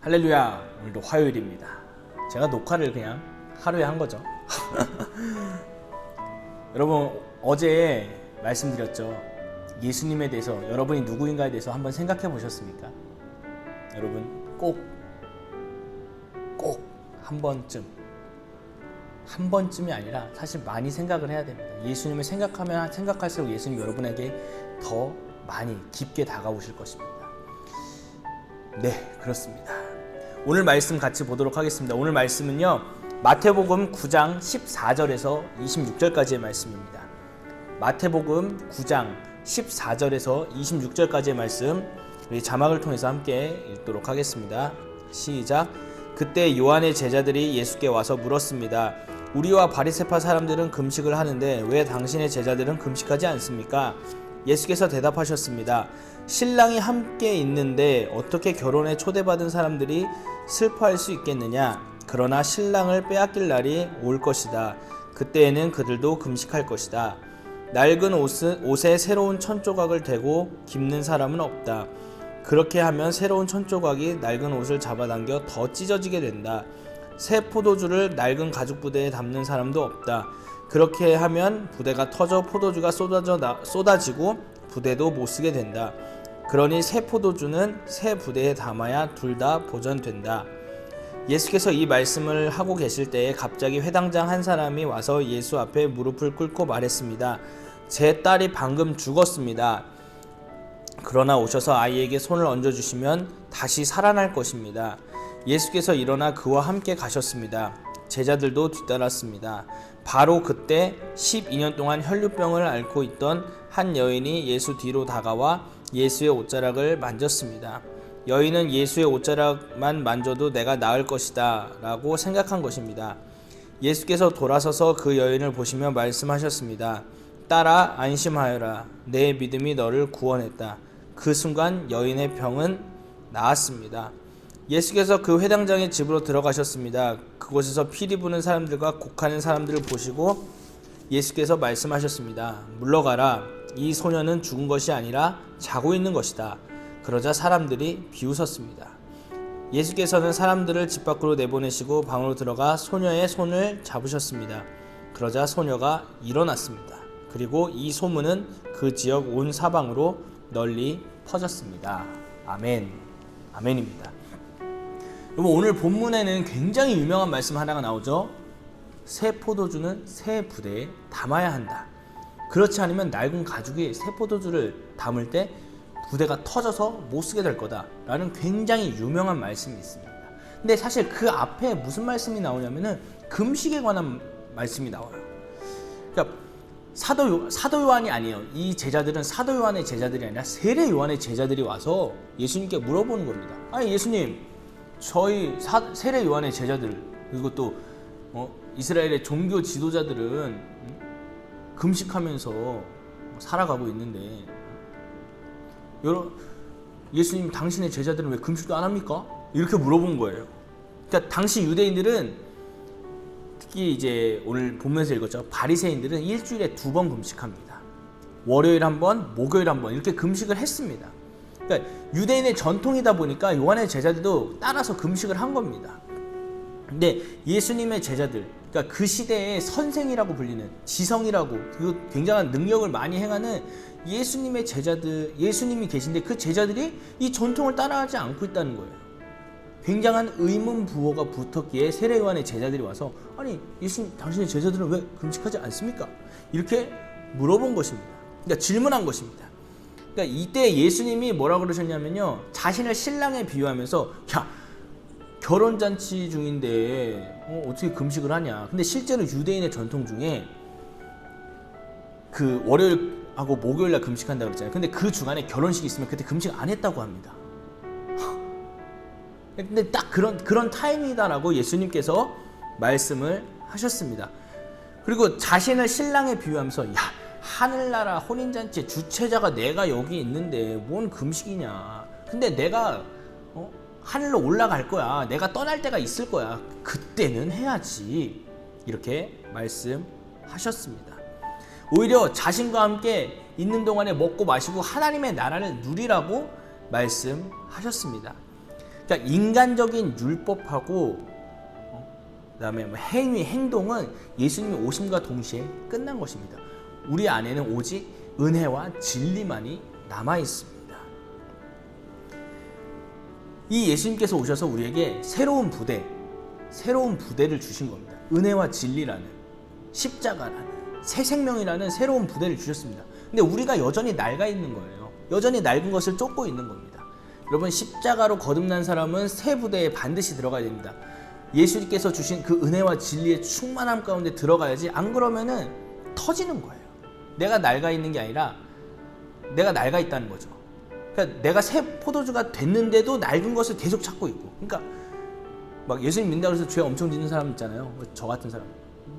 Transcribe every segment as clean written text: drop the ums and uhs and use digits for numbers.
할렐루야. 오늘도 화요일입니다. 제가 녹화를 그냥 하루에 한 거죠. 여러분, 어제 말씀드렸죠. 예수님에 대해서, 여러분이 누구인가에 대해서 한번 생각해 보셨습니까? 여러분, 꼭 한 번쯤이 아니라 사실 많이 생각을 해야 됩니다. 예수님을 생각하면 생각할수록 예수님 여러분에게 더 많이 깊게 다가오실 것입니다. 네, 그렇습니다. 오늘 말씀 같이 보도록 하겠습니다. 오늘 말씀은요, 마태복음 9장 14절에서 26절까지의 말씀입니다. 마태복음 9장 14절에서 26절까지의 말씀, 우리 자막을 통해서 함께 읽도록 하겠습니다. 시작. 그때 요한의 제자들이 예수께 와서 물었습니다. 우리와 바리새파 사람들은 금식을 하는데 왜 당신의 제자들은 금식하지 않습니까? 예수께서 대답하셨습니다. 신랑이 함께 있는데 어떻게 결혼에 초대받은 사람들이 슬퍼할 수 있겠느냐? 그러나 신랑을 빼앗길 날이 올 것이다. 그때에는 그들도 금식할 것이다. 낡은 옷에 새로운 천조각을 대고 깁는 사람은 없다. 그렇게 하면 새로운 천조각이 낡은 옷을 잡아당겨 더 찢어지게 된다. 새 포도주를 낡은 가죽 부대에 담는 사람도 없다. 그렇게 하면 부대가 터져 포도주가 쏟아지고 부대도 못 쓰게 된다. 그러니 새 포도주는 새 부대에 담아야 둘 다 보존된다. 예수께서 이 말씀을 하고 계실 때에 갑자기 회당장 한 사람이 와서 예수 앞에 무릎을 꿇고 말했습니다. 제 딸이 방금 죽었습니다. 그러나 오셔서 아이에게 손을 얹어주시면 다시 살아날 것입니다. 예수께서 일어나 그와 함께 가셨습니다. 제자들도 뒤따랐습니다. 바로 그때 12년 동안 혈루병을 앓고 있던 한 여인이 예수 뒤로 다가와 예수의 옷자락을 만졌습니다. 여인은 예수의 옷자락만 만져도 내가 나을 것이다 라고 생각한 것입니다. 예수께서 돌아서서 그 여인을 보시며 말씀하셨습니다. 딸아, 안심하여라. 내 믿음이 너를 구원했다. 그 순간 여인의 병은 나았습니다. 예수께서 그 회당장의 집으로 들어가셨습니다. 그곳에서 피리 부는 사람들과 곡하는 사람들을 보시고 예수께서 말씀하셨습니다. 물러가라. 이 소녀는 죽은 것이 아니라 자고 있는 것이다. 그러자 사람들이 비웃었습니다. 예수께서는 사람들을 집 밖으로 내보내시고 방으로 들어가 소녀의 손을 잡으셨습니다. 그러자 소녀가 일어났습니다. 그리고 이 소문은 그 지역 온 사방으로 널리 퍼졌습니다. 아멘. 아멘입니다. 여러분, 오늘 본문에는 굉장히 유명한 말씀 하나가 나오죠. 새 포도주는 새 부대에 담아야 한다. 그렇지 않으면 낡은 가죽이 새 포도주를 담을 때 부대가 터져서 못 쓰게 될 거다 라는 굉장히 유명한 말씀이 있습니다. 근데 사실 그 앞에 무슨 말씀이 나오냐면은 금식에 관한 말씀이 나와요. 그러니까 사도 요한이 아니에요. 이 제자들은 사도 요한의 제자들이 아니라 세례 요한의 제자들이 와서 예수님께 물어보는 겁니다. 아니 예수님, 저희 세례 요한의 제자들, 그리고 또 이스라엘의 종교 지도자들은 금식하면서 살아가고 있는데 예수님, 당신의 제자들은 왜 금식도 안 합니까? 이렇게 물어본 거예요. 그러니까 당시 유대인들은, 특히 이제 오늘 본문에서 읽었죠, 바리새인들은 일주일에 2번 금식합니다. 월요일 한 번, 목요일 한 번, 이렇게 금식을 했습니다. 그러니까 유대인의 전통이다 보니까 요한의 제자들도 따라서 금식을 한 겁니다. 근데 예수님의 제자들, 그러니까 그 시대의 선생이라고 불리는, 지성이라고, 그 굉장한 능력을 많이 행하는 예수님의 제자들, 예수님이 계신데 그 제자들이 이 전통을 따라하지 않고 있다는 거예요. 굉장한 의문부호가 붙었기에 세례 요한의 제자들이 와서, 아니 예수님, 당신의 제자들은 왜 금식하지 않습니까? 이렇게 물어본 것입니다. 그러니까 질문한 것입니다. 그러니까 이때 예수님이 뭐라고 그러셨냐면요, 자신을 신랑에 비유하면서, 야, 결혼잔치 중인데 어떻게 금식을 하냐. 근데 실제로 유대인의 전통 중에 그 월요일하고 목요일날 금식한다고 그랬잖아요. 근데 그 주간에 결혼식이 있으면 그때 금식 안 했다고 합니다. 근데 딱 그런 타임이다라고 예수님께서 말씀을 하셨습니다. 그리고 자신을 신랑에 비유하면서, 야, 하늘나라 혼인잔치의 주체자가 내가 여기 있는데 뭔 금식이냐. 근데 내가 하늘로 올라갈 거야. 내가 떠날 때가 있을 거야. 그때는 해야지. 이렇게 말씀하셨습니다. 오히려 자신과 함께 있는 동안에 먹고 마시고 하나님의 나라를 누리라고 말씀하셨습니다. 그러니까 인간적인 율법하고 그다음에 뭐 행동은 예수님이 오심과 동시에 끝난 것입니다. 우리 안에는 오직 은혜와 진리만이 남아 있습니다. 이 예수님께서 오셔서 우리에게 새로운 부대를 주신 겁니다. 은혜와 진리라는, 십자가라는, 새 생명이라는 새로운 부대를 주셨습니다. 근데 우리가 여전히 낡아 있는 거예요. 여전히 낡은 것을 쫓고 있는 겁니다. 여러분, 십자가로 거듭난 사람은 새 부대에 반드시 들어가야 됩니다. 예수님께서 주신 그 은혜와 진리의 충만함 가운데 들어가야지, 안 그러면은 터지는 거예요. 내가 낡아 있는 게 아니라 내가 낡아 있다는 거죠. 그러니까 내가 새 포도주가 됐는데도 낡은 것을 계속 찾고 있고, 그러니까 막 예수님 믿는다고 해서 죄 엄청 짓는 사람 있잖아요. 저 같은 사람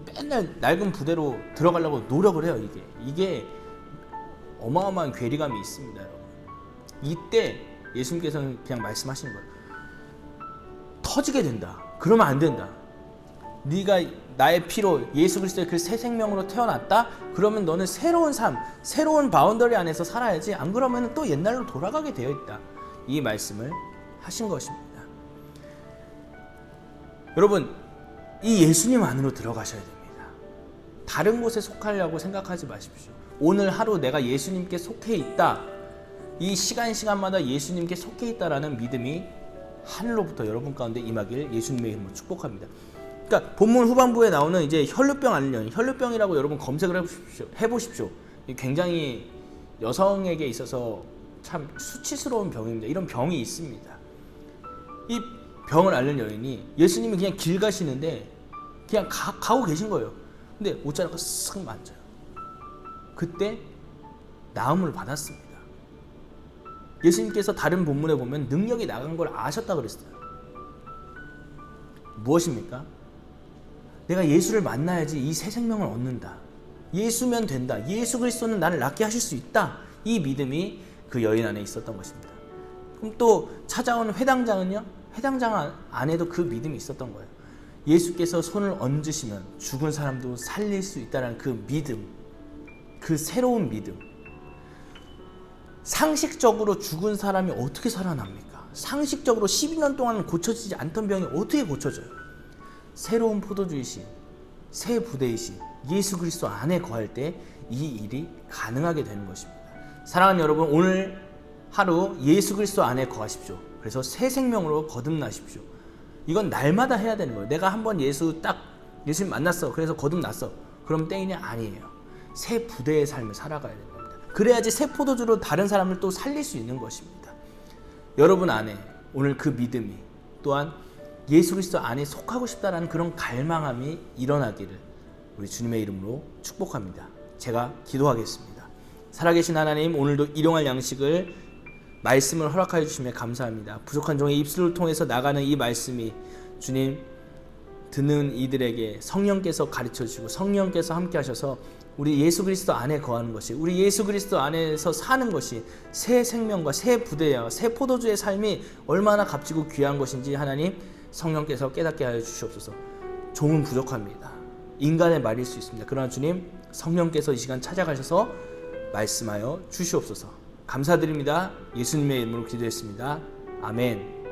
맨날 낡은 부대로 들어가려고 노력을 해요. 이게 어마어마한 괴리감이 있습니다, 여러분. 이때 예수님께서는 그냥 말씀하시는 거예요. 터지게 된다. 그러면 안 된다. 네가 나의 피로 예수 그리스도의 그 새 생명으로 태어났다? 그러면 너는 새로운 삶, 새로운 바운더리 안에서 살아야지. 안 그러면 또 옛날로 돌아가게 되어 있다. 이 말씀을 하신 것입니다. 여러분, 이 예수님 안으로 들어가셔야 됩니다. 다른 곳에 속하려고 생각하지 마십시오. 오늘 하루 내가 예수님께 속해 있다. 이 시간마다 예수님께 속해 있다라는 믿음이 하늘로부터 여러분 가운데 임하길 예수님의 이름으로 축복합니다. 그러니까 본문 후반부에 나오는 이제 혈루병 앓는 여인, 혈루병이라고 여러분 검색을 해보십시오. 굉장히 여성에게 있어서 참 수치스러운 병입니다. 이런 병이 있습니다. 이 병을 앓는 여인이 예수님이 그냥 길 가시는데 그냥 가고 계신 거예요. 근데 옷자락을 쓱 만져요. 그때 나음을 받았습니다. 예수님께서 다른 본문에 보면 능력이 나간 걸 아셨다 그랬어요. 무엇입니까? 내가 예수를 만나야지 이 새 생명을 얻는다. 예수면 된다. 예수 그리스도는 나를 낫게 하실 수 있다. 이 믿음이 그 여인 안에 있었던 것입니다. 그럼 또 찾아온 회당장은요? 회당장 안에도 그 믿음이 있었던 거예요. 예수께서 손을 얹으시면 죽은 사람도 살릴 수 있다는 그 믿음, 그 새로운 믿음. 상식적으로 죽은 사람이 어떻게 살아납니까? 상식적으로 12년 동안 고쳐지지 않던 병이 어떻게 고쳐져요? 새로운 포도주이신, 새 부대이신 예수 그리스도 안에 거할 때 이 일이 가능하게 되는 것입니다. 사랑하는 여러분, 오늘 하루 예수 그리스도 안에 거하십시오. 그래서 새 생명으로 거듭나십시오. 이건 날마다 해야 되는 거예요. 내가 한번 예수님 만났어. 그래서 거듭났어. 그럼 땡이냐? 아니에요. 새 부대의 삶을 살아가야 되는 겁니다. 그래야지 새 포도주로 다른 사람을 또 살릴 수 있는 것입니다. 여러분 안에 오늘 그 믿음이, 또한 예수 그리스도 안에 속하고 싶다라는 그런 갈망함이 일어나기를 우리 주님의 이름으로 축복합니다. 제가 기도하겠습니다. 살아계신 하나님, 오늘도 일용할 양식을, 말씀을 허락하여 주시며 감사합니다. 부족한 종의 입술을 통해서 나가는 이 말씀이 주님, 듣는 이들에게 성령께서 가르쳐 주시고 성령께서 함께 하셔서 우리 예수 그리스도 안에 거하는 것이, 우리 예수 그리스도 안에서 사는 것이 새 생명과 새 부대야, 새 포도주의 삶이 얼마나 값지고 귀한 것인지 하나님 성령께서 깨닫게 하여 주시옵소서. 종은 부족합니다. 인간의 말일 수 있습니다. 그러나 주님, 성령께서 이 시간 찾아가셔서 말씀하여 주시옵소서. 감사드립니다. 예수님의 이름으로 기도했습니다. 아멘.